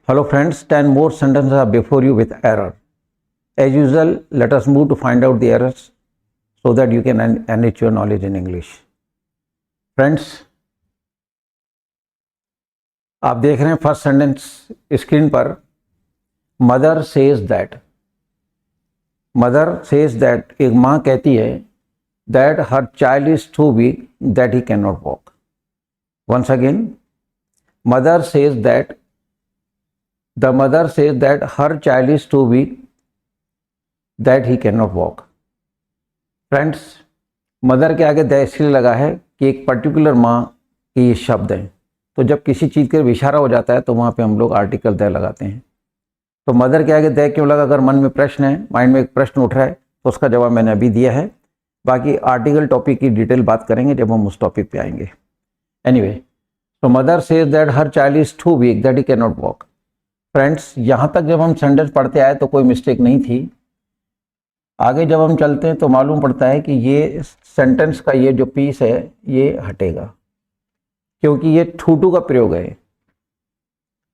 Hello friends, 10 more sentences are before you with error. As usual, let us move to find out the errors so that you can enrich your knowledge in English. Friends, आप देख रहे हैं first sentence screen पर. Mother says that एक माँ कहती है that her child is too weak that he can not walk. Once again, mother says that the mother says that her child is too weak that he cannot walk. Friends, mother के आगे that इसलिए लगा है कि एक particular माँ के ये शब्द हैं, तो जब किसी चीज़ के इशारा हो जाता है तो वहाँ पे हम लोग आर्टिकल दैट लगाते हैं. तो मदर के आगे दैट क्यों लगा? अगर मन में प्रश्न है, माइंड में एक प्रश्न उठ रहा है, तो उसका जवाब मैंने अभी दिया है. बाकी आर्टिकल टॉपिक की डिटेल बात करेंगे जब हम उस टॉपिक पे आएंगे. एनीवे, तो mother says that her child is too weak that he can not walk. Friends, यहाँ तक जब हम सेंटेंस पढ़ते आए तो कोई मिस्टेक नहीं थी. आगे जब हम चलते हैं तो मालूम पड़ता है कि ये सेंटेंस का ये जो पीस है ये हटेगा, क्योंकि ये टू का प्रयोग है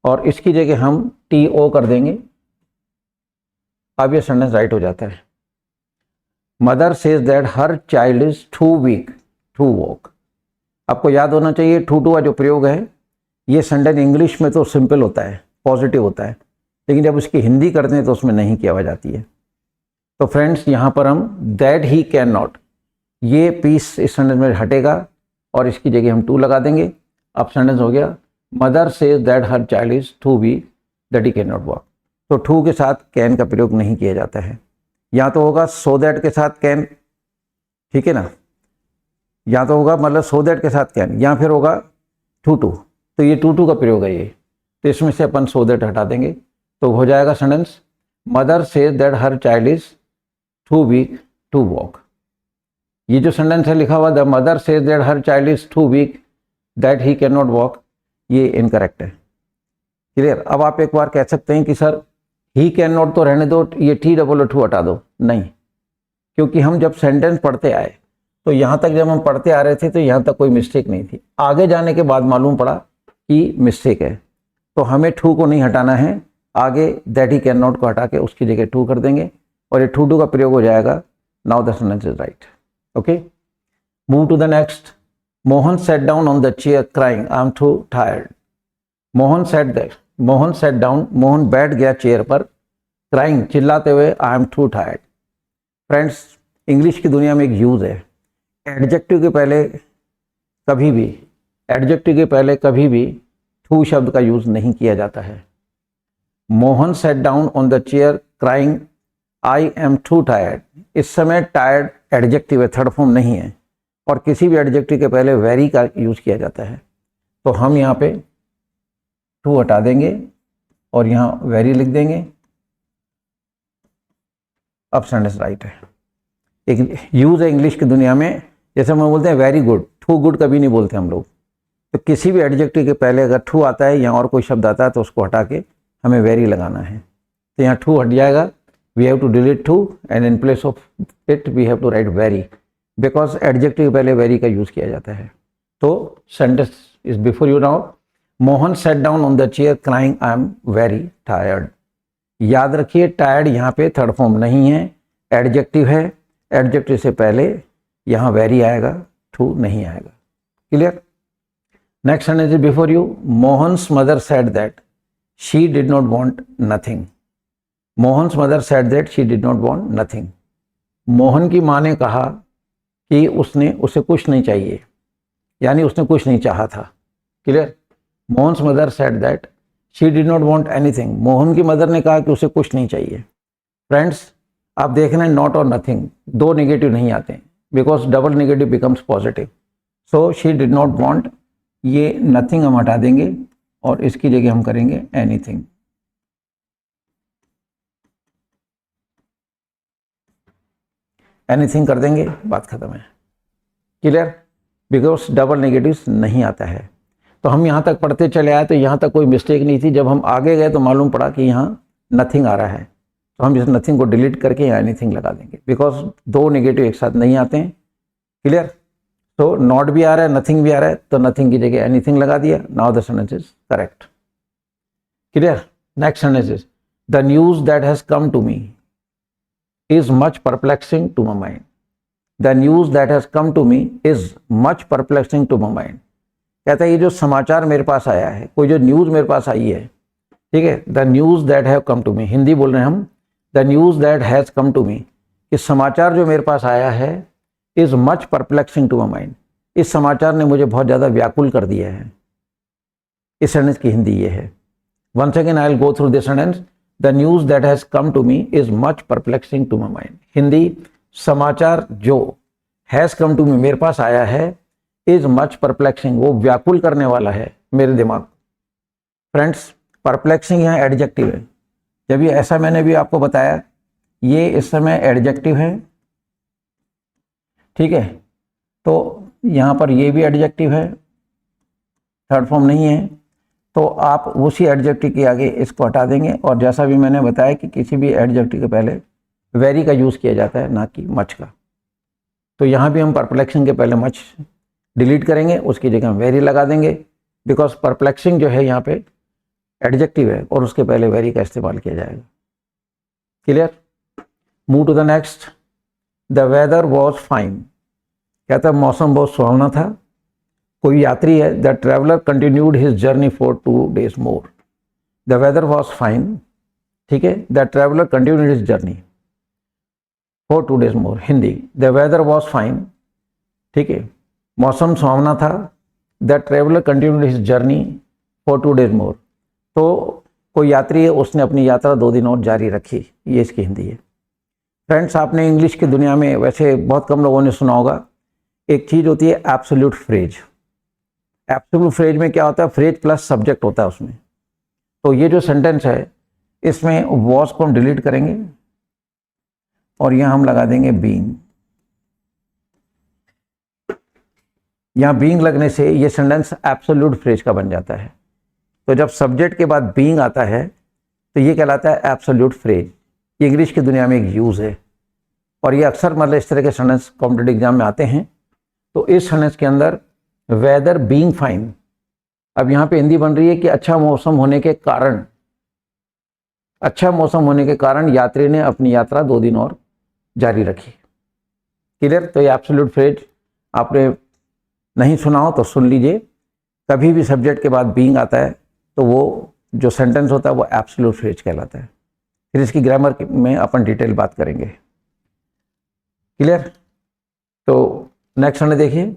और इसकी जगह हम TO कर देंगे. अब ये सेंटेंस राइट हो जाता है. Mother says that her child is too weak to walk. आपको याद होना चाहिए टू का जो प्रयोग है ये सेंटेंस इंग्लिश में तो सिंपल होता है, पॉजिटिव होता है, लेकिन जब उसकी हिंदी करते हैं तो उसमें नहीं किया जाती है. तो फ्रेंड्स, यहाँ पर हम दैट ही कैन नॉट, ये पीस इस सेंटेंस में हटेगा और इसकी जगह हम टू लगा देंगे. अब सेंटेंस हो गया mother says that her child is too weak that he can not walk. तो टू के साथ कैन का प्रयोग नहीं किया जाता है. या तो होगा सो दैट के साथ कैन, ठीक है ना, या तो होगा मतलब सो दैट के साथ कैन, या फिर होगा टू. तो ये टू का प्रयोग है ये, तो इसमें से अपन सो दैट हटा देंगे तो हो जाएगा sentence mother says that her child is too weak to walk. ये जो सेंटेंस है लिखा हुआ the mother says that her child is too weak that he can not walk, ये इनकरेक्ट है. क्लियर? अब आप एक बार कह सकते हैं कि सर ही कैन नॉट तो रहने दो, ये TOO हटा दो. नहीं, क्योंकि हम जब सेंटेंस पढ़ते आए तो यहाँ तक जब हम पढ़ते आ रहे थे तो यहाँ तक कोई मिस्टेक नहीं थी. आगे जाने के बाद मालूम पड़ा कि मिस्टेक है, तो हमें टू को नहीं हटाना है. आगे दैट ही कैन नॉट को हटा के उसकी जगह टू कर देंगे और ये टू का प्रयोग हो जाएगा. Now the sentence is right. Okay, move to the next. Mohan sat down on the chair crying I am too tired. Mohan sat down, Mohan बैठ गया चेयर पर, क्राइंग चिल्लाते हुए I am too tired. Friends, English की दुनिया में एक यूज़ है, एडजेक्टिव के पहले कभी भी टू शब्द का यूज नहीं किया जाता है. Mohan sat down on the chair crying I am too tired. इस समय टायर्ड एडजेक्टिव है, थर्ड फॉर्म नहीं है, और किसी भी एडजेक्टिव के पहले वेरी का यूज किया जाता है. तो हम यहाँ पे टू हटा देंगे और यहाँ वेरी लिख देंगे. अब सेंटेंस राइट है. एक यूज है इंग्लिश की दुनिया में, जैसे हम बोलते हैं वेरी गुड, टू गुड कभी नहीं बोलते हम लोग. तो किसी भी एडजेक्टिव के पहले अगर टू आता है या और कोई शब्द आता है तो उसको हटा के हमें वेरी लगाना है. तो यहाँ टू हट जाएगा, we have to delete too and in place of it we have to write very, because adjective के पहले वेरी का यूज़ किया जाता है. तो sentence is before you now. Mohan sat down on the chair crying I am very tired. याद रखिए tired यहाँ पे थर्ड फॉर्म नहीं है, एडजेक्टिव है. एडजेक्टिव से पहले यहाँ वेरी आएगा, टू नहीं आएगा. Clear? Next sentence is before you. Mohan's mother said that she did not want nothing. Mohan's mother said that she did not want nothing. Mohan की माँ ने कहा कि उसे कुछ नहीं चाहिए, यानी उसने कुछ नहीं चाहा था. Clear? Mohan's mother said that she did not want anything. Mohan की मदर ने कहा कि उसे कुछ नहीं चाहिए. फ्रेंड्स, आप देखना नॉट और नथिंग दो नेगेटिव नहीं आते हैं, because double negative becomes positive. So she did not want, ये नथिंग हम हटा देंगे और इसकी जगह हम करेंगे एनीथिंग. एनीथिंग कर देंगे, बात खत्म है. क्लियर? बिकॉज डबल नेगेटिव्स नहीं आता है. तो हम यहाँ तक पढ़ते चले आए तो यहाँ तक कोई मिस्टेक नहीं थी. जब हम आगे गए तो मालूम पड़ा कि यहाँ नथिंग आ रहा है, तो हम इस नथिंग को डिलीट करके यहाँ एनीथिंग लगा देंगे, बिकॉज दो नेगेटिव एक साथ नहीं आते हैं. क्लियर? तो नॉट भी आ रहा है, नथिंग भी आ रहा है, तो नथिंग की जगह एनीथिंग लगा दिया. Now the sentence is correct. Clear? Next sentence is the news that has come to me is much perplexing to my mind. The news that has come to me is much perplexing to my mind. कहता है ये जो समाचार मेरे पास आया है, कोई जो न्यूज मेरे पास आई है, ठीक है, the news that have come to me, Hindi बोल रहे हैं हम, the news that has come to me, कि समाचार जो मेरे पास आया है is much perplexing to my mind, इस समाचार ने मुझे बहुत ज़्यादा व्याकुल कर दिया है। इस सेंटेंस की हिंदी ये है। Once again I will go through this sentence, the news that has come to me is much perplexing to my mind. Hindi, समाचार जो हैज कम टू मी मेरे पास आया है इज मच परप्लेक्सिंग, वो व्याकुल करने वाला है मेरे दिमाग। फ्रेंड्स, परप्लेक्सिंग यहाँ एडजेक्टिव है। जब ये ऐसा मैंने भी आपको बताया, ये इस समय एडजेक्टिव है, ठीक है, तो यहाँ पर ये भी एडजेक्टिव है, थर्ड फॉर्म नहीं है, तो आप उसी एडजेक्टिव के आगे इसको हटा देंगे। और जैसा भी मैंने बताया कि किसी भी एडजेक्टिव के पहले वेरी का यूज़ किया जाता है, ना कि मच का। तो यहाँ भी हम परप्लेक्सिंग के पहले मच डिलीट करेंगे, उसकी जगह हम वेरी लगा देंगे, बिकॉज परप्लेक्सिंग जो है यहाँ पे एडजेक्टिव है और उसके पहले वेरी का इस्तेमाल किया जाएगा। Clear? Move to the next. The weather was fine. कहता है मौसम बहुत सुहावना था। कोई यात्री है, the traveller continued his journey for 2 days more. The weather was fine, ठीक है, the traveller continued his journey for 2 days more. Hindi, the weather was fine, ठीक है, मौसम सुहावना था, the traveller continued his journey for 2 days more. तो कोई यात्री है, उसने अपनी यात्रा 2 दिन और जारी रखी, ये इसकी हिंदी है। फ्रेंड्स, आपने इंग्लिश की दुनिया में वैसे बहुत कम लोगों ने सुना होगा, एक चीज़ होती है एब्सोल्यूट फ्रेज। एब्सोल्यूट फ्रेज में क्या होता है, फ्रेज प्लस सब्जेक्ट होता है उसमें। तो ये जो सेंटेंस है, इसमें वॉज को हम डिलीट करेंगे और यहाँ हम लगा देंगे बीइंग। यहाँ बीइंग लगने से ये सेंटेंस एब्सोल्यूट फ्रेज का बन जाता है। तो जब सब्जेक्ट के बाद बीइंग आता है तो ये कहलाता है एब्सोल्यूट फ्रेज। ये इंग्लिश की दुनिया में एक यूज़ है और ये अक्सर मतलब इस तरह के सेंटेंस कॉम्पिटिटिव एग्जाम में आते हैं। तो इस सेंटेंस के अंदर वेदर बीइंग फाइन, अब यहाँ पे हिंदी बन रही है कि अच्छा मौसम होने के कारण, अच्छा मौसम होने के कारण यात्री ने अपनी यात्रा 2 दिन और जारी रखी। क्लियर? तो ये एब्सोल्यूट फ्रेज आपने नहीं सुना हो तो सुन लीजिए। कभी भी सब्जेक्ट के बाद बीइंग आता है तो वो जो सेंटेंस होता है वो एब्सोल्यूट फ्रेज कहलाता है। फिर इसकी ग्रामर में अपन डिटेल बात करेंगे। क्लियर? तो नेक्स्ट हमने देखिए,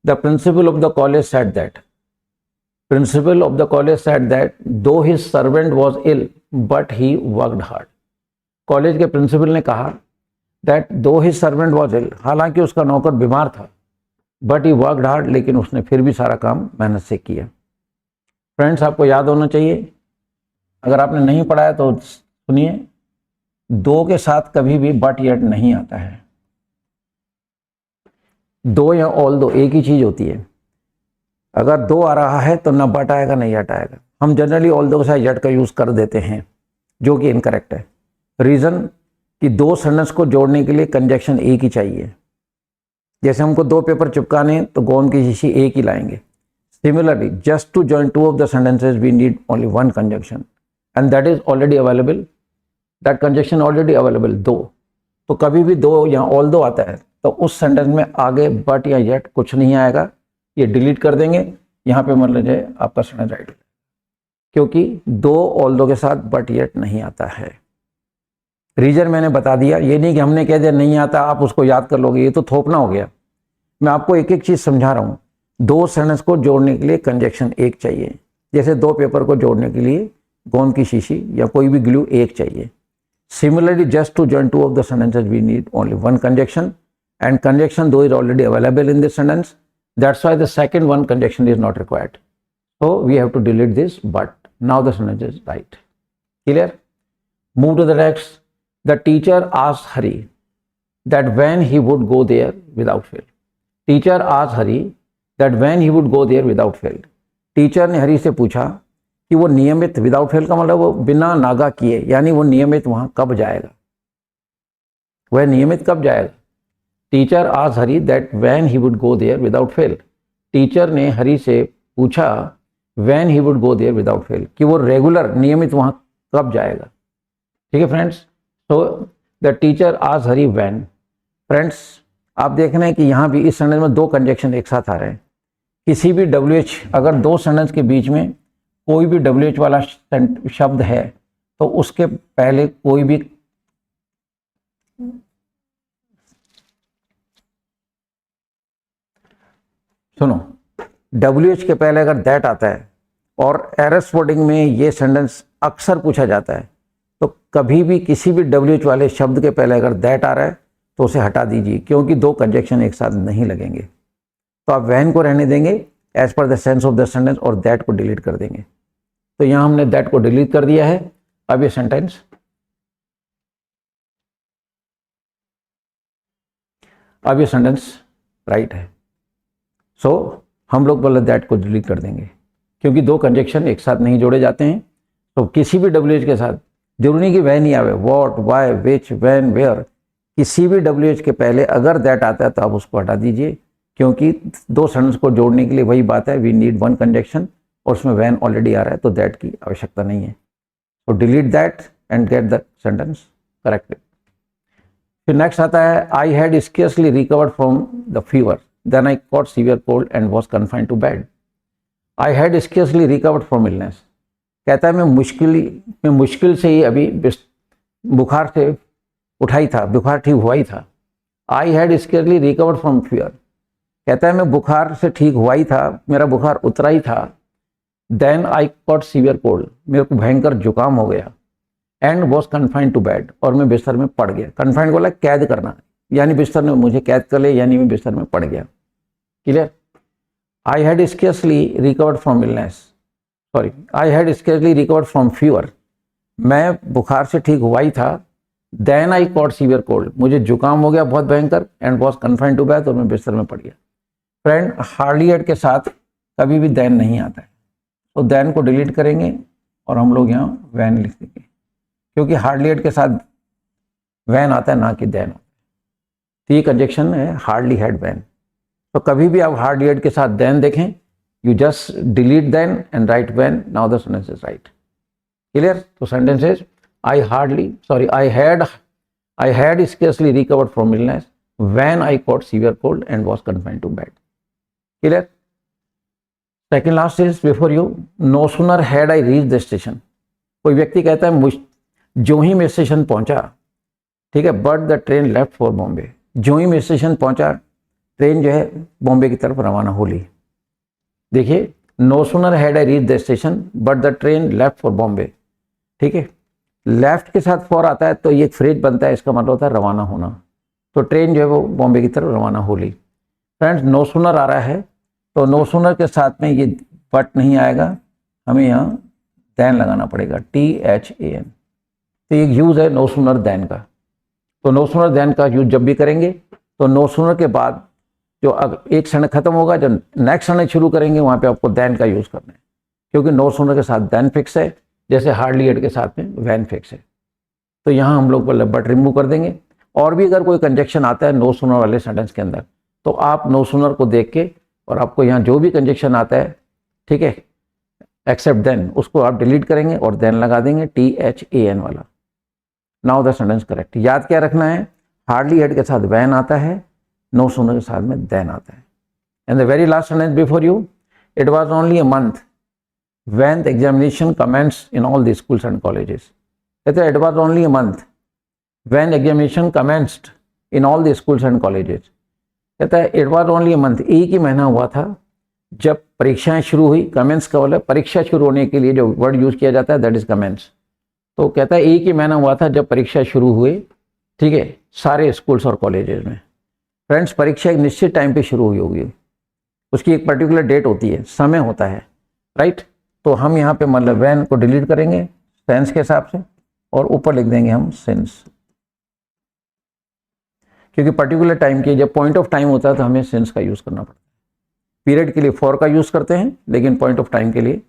the principal of the college said that, principal of the college said that though his servant was ill but he worked hard. College के प्रिंसिपल ने कहा that though his servant was इल, हालांकि उसका नौकर बीमार था, बट ही वर्कड हार्ड, लेकिन उसने फिर भी सारा काम मेहनत से किया। फ्रेंड्स, आपको याद होना चाहिए, अगर आपने नहीं पढ़ा है तो सुनिए, दो के साथ कभी भी बट येट नहीं आता है। दो या ऑल दो एक ही चीज होती है। अगर दो आ रहा है तो ना बट आएगा ना येट आएगा। हम जनरली ऑल दो के साथ येट का यूज कर देते हैं, जो कि इनकरेक्ट है। रीजन कि दो सेंटेंस को जोड़ने के लिए कंजक्शन एक ही चाहिए। जैसे हमको 2 पेपर चिपकाने तो गोंद की शीशी एक ही लाएंगे। Similarly, just to join 2 of the sentences we need only 1 conjunction and that is already available, that conjunction already available, दो। तो कभी भी दो या ऑल दो आता है तो उस सेंटेंस में आगे बट या येट कुछ नहीं आएगा, ये डिलीट कर देंगे। यहाँ पे मतलब है आपका सेंटेंस राइट, क्योंकि दो ऑल दो के साथ बट येट नहीं आता है। रीजन मैंने बता दिया, ये नहीं कि हमने कह दिया नहीं आता आप उसको याद कर लोगे, ये तो थोपना हो गया। मैं आपको एक एक चीज समझा रहा हूँ। दो सेंटेंस को जोड़ने के लिए कंजक्शन एक चाहिए, जैसे 2 पेपर को जोड़ने के लिए गोंद की शीशी या कोई भी ग्लू एक चाहिए। Similarly, just to join 2 of the sentences we need only 1 conjunction, and conjunction though is already available in this sentence, that's why the second one conjunction is not required. So we have to delete this, but now the sentence is right. Clear? Move to the next. The teacher asked Hari that when he would go there without fail. Teacher asked Hari that when he would go there without fail. Teacher ने हरी से पूछा कि वो नियमित, without fail का मतलब वो बिना नागा किए, यानी वो नियमित वहां कब जाएगा, वह नियमित कब जाएगा। Teacher asked Hari that when he would go there without fail. Teacher ने हरी से पूछा when he would go there without fail, कि वो रेगुलर नियमित वहाँ कब जाएगा। ठीक है फ्रेंड्स, तो द टीचर आज हरी व्हेन। फ्रेंड्स आप देख रहे हैं कि यहाँ भी इस सेंटेंस में दो कंजक्शन एक साथ आ रहे हैं। किसी भी WH, अगर दो सेंटेंस के बीच में कोई भी WH वाला शब्द है तो उसके पहले कोई भी सुनो, WH के पहले अगर दैट आता है और एरर वर्डिंग में ये सेंटेंस अक्सर पूछा जाता है, तो कभी भी किसी भी WH वाले शब्द के पहले अगर दैट आ रहा है तो उसे हटा दीजिए, क्योंकि दो कंजक्शन एक साथ नहीं लगेंगे। तो आप वैन को रहने देंगे as per the sense of the sentence और दैट को डिलीट कर देंगे। तो यहां हमने दैट को डिलीट कर दिया है। अब ये सेंटेंस, अब ये सेंटेंस राइट है। सो हम लोग बोले दैट को डिलीट कर देंगे, क्योंकि दो कंजक्शन एक साथ नहीं जोड़े जाते हैं। तो किसी भी WH के साथ जरूरी नहीं कि वैन ही आवे, what, why, which, when, where, किसी भी WH के पहले अगर दैट आता है तो आप उसको हटा दीजिए, क्योंकि दो सेंटेंस को जोड़ने के लिए वही बात है, वी नीड वन कंजक्शन, और उसमें वैन ऑलरेडी आ रहा है तो दैट की आवश्यकता नहीं है। तो delete that and get the sentence corrected. फिर नेक्स्ट आता है, I had scarcely recovered from the fever, then I caught severe cold and was confined to bed. I had scarcely recovered from illness, कहता है मैं मुश्किल से ही अभी बुखार से उठाई था, बुखार ठीक हुआ ही था। आई had scarcely recovered from fever, कहता है मैं बुखार से ठीक हुआ ही था, मेरा बुखार उतरा ही था। Then I caught severe cold, मेरे को भयंकर जुकाम हो गया। And was confined to bed, और मैं बिस्तर में पड़ गया। कन्फाइंड बोला कैद करना, यानी बिस्तर में मुझे कैद कर ले, यानी मैं बिस्तर में पड़ गया। Clear. I had scarcely recovered from illness, sorry, I had scarcely recovered from fever, मैं बुखार से ठीक हुआ ही था। Then I caught severe cold, मुझे जुकाम हो गया बहुत भयंकर। And was confined to bed, और मैं बिस्तर में पड़ गया। फ्रेंड हार्डली एड के साथ कभी भी देन नहीं आता है, तो देन को डिलीट करेंगे और हम लोग यहाँ वैन लिख देंगे, क्योंकि हार्डली एड के साथ वैन आता है ना कि देन। तो ये कंजक्शन है हार्डली हैड वैन। तो कभी भी आप हार्डली एड के साथ देन देखें, you just delete then and write when, now the sentence is right. Clear. तो sentence is I had scarcely recovered from illness when I caught severe cold and was confined to bed. Clear? Second last is before you, no sooner had I reached the station. कोई व्यक्ति कहता है जो ही मैं station पहुंचा, ठीक है, but the train left for Bombay, जो ही मैं स्टेशन पहुंचा ट्रेन जो है बॉम्बे की तरफ रवाना हो ली। देखिए, no sooner had I reach the station but the train left for Bombay. ठीक है, लेफ्ट के साथ फॉर आता है तो ये फ्रेज बनता है, इसका मतलब होता है रवाना होना। तो ट्रेन जो है वो बॉम्बे की तरफ रवाना हो ली। फ्रेंड्स नो सूनर आ रहा है, तो नो सूनर के साथ में ये बट नहीं आएगा, हमें यहाँ दैन लगाना पड़ेगा, THAN। तो एक यूज है नो सूनर दैन का। तो नो सूनर दैन का यूज जब भी करेंगे तो नो सूनर के बाद जो एक क्षण खत्म होगा, जो नेक्स्ट क्षण शुरू करेंगे वहाँ पे आपको दैन का यूज करना है, क्योंकि नो सूनर के साथ दैन फिक्स है, जैसे हार्डली एड के साथ में वैन फिक्स है। तो यहाँ हम लोग बट रिमूव कर देंगे। और भी अगर कोई कंजक्शन आता है नो सूनर वाले सेंटेंस के अंदर, तो आप नो सूनर को देख के और आपको यहाँ जो भी कंजक्शन आता है, ठीक है, एक्सेप्ट देन, उसको आप डिलीट करेंगे और देन लगा देंगे THAN वाला। Now the sentence correct. याद क्या रखना है, हार्डली एड के साथ वैन आता है, नो सूनर के साथ में देन आता है। And the very last sentence before you, it was only a month when the examination commenced in all the schools and colleges. कहते हैं it was only a month when examination commenced in all the schools and colleges. कहता है it was only a month, एक ही महीना हुआ था जब परीक्षाएं शुरू हुई। कमेंस का बोला परीक्षा शुरू होने के लिए जो वर्ड यूज किया जाता है दैट इज कमेंस। तो कहता है एक ही महीना हुआ था जब परीक्षा शुरू हुई, ठीक है, सारे स्कूल्स और कॉलेजेस में। फ्रेंड्स परीक्षा एक निश्चित टाइम पे शुरू हुई होगी, उसकी एक पर्टिकुलर डेट होती है, समय होता है, राइट। तो हम यहाँ पे मतलब वैन को डिलीट करेंगे सेंस के हिसाब से और ऊपर लिख देंगे हम सिंस, क्योंकि पर्टिकुलर टाइम के जब पॉइंट ऑफ टाइम होता है तो हमें सिंस का यूज़ करना पड़ता है। पीरियड के लिए फॉर का यूज़ करते हैं, लेकिन पॉइंट ऑफ टाइम के लिए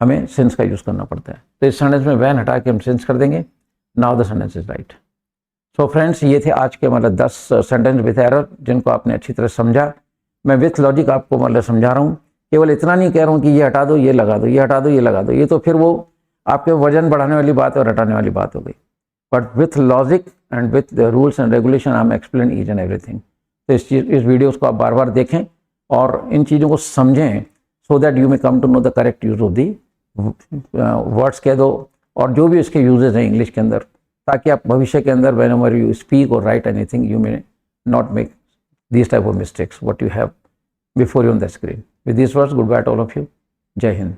हमें सिंस का यूज़ करना पड़ता है। तो इस सेंटेंस में वैन हटा के हम सिंस कर देंगे। Now the sentence is right. So friends ये थे आज के मतलब 10 सेंटेंस विथ एरर जिनको आपने अच्छी तरह समझा। मैं विथ लॉजिक आपको मतलब समझा रहा हूँ केवल इतना नहीं कह रहा हूँ कि ये हटा दो, ये लगा दो, ये हटा दो, ये लगा दो, ये तो फिर वो आपके वजन बढ़ाने वाली बात और हटाने वाली बात हो गई। But with logic and with the rules and regulation I am explain each and everything. तो इस वीडियोस को आप बार बार देखें और इन चीज़ों को समझें, so that you may come to know the correct use of the words कह दो और जो भी इसके यूजेस हैं इंग्लिश के अंदर, ताकि आप भविष्य के अंदर व्हेन एवर यू स्पीक और right anything you may not make these type of mistakes what you have before you on the screen. With these words, goodbye to all of you. Jai Hind.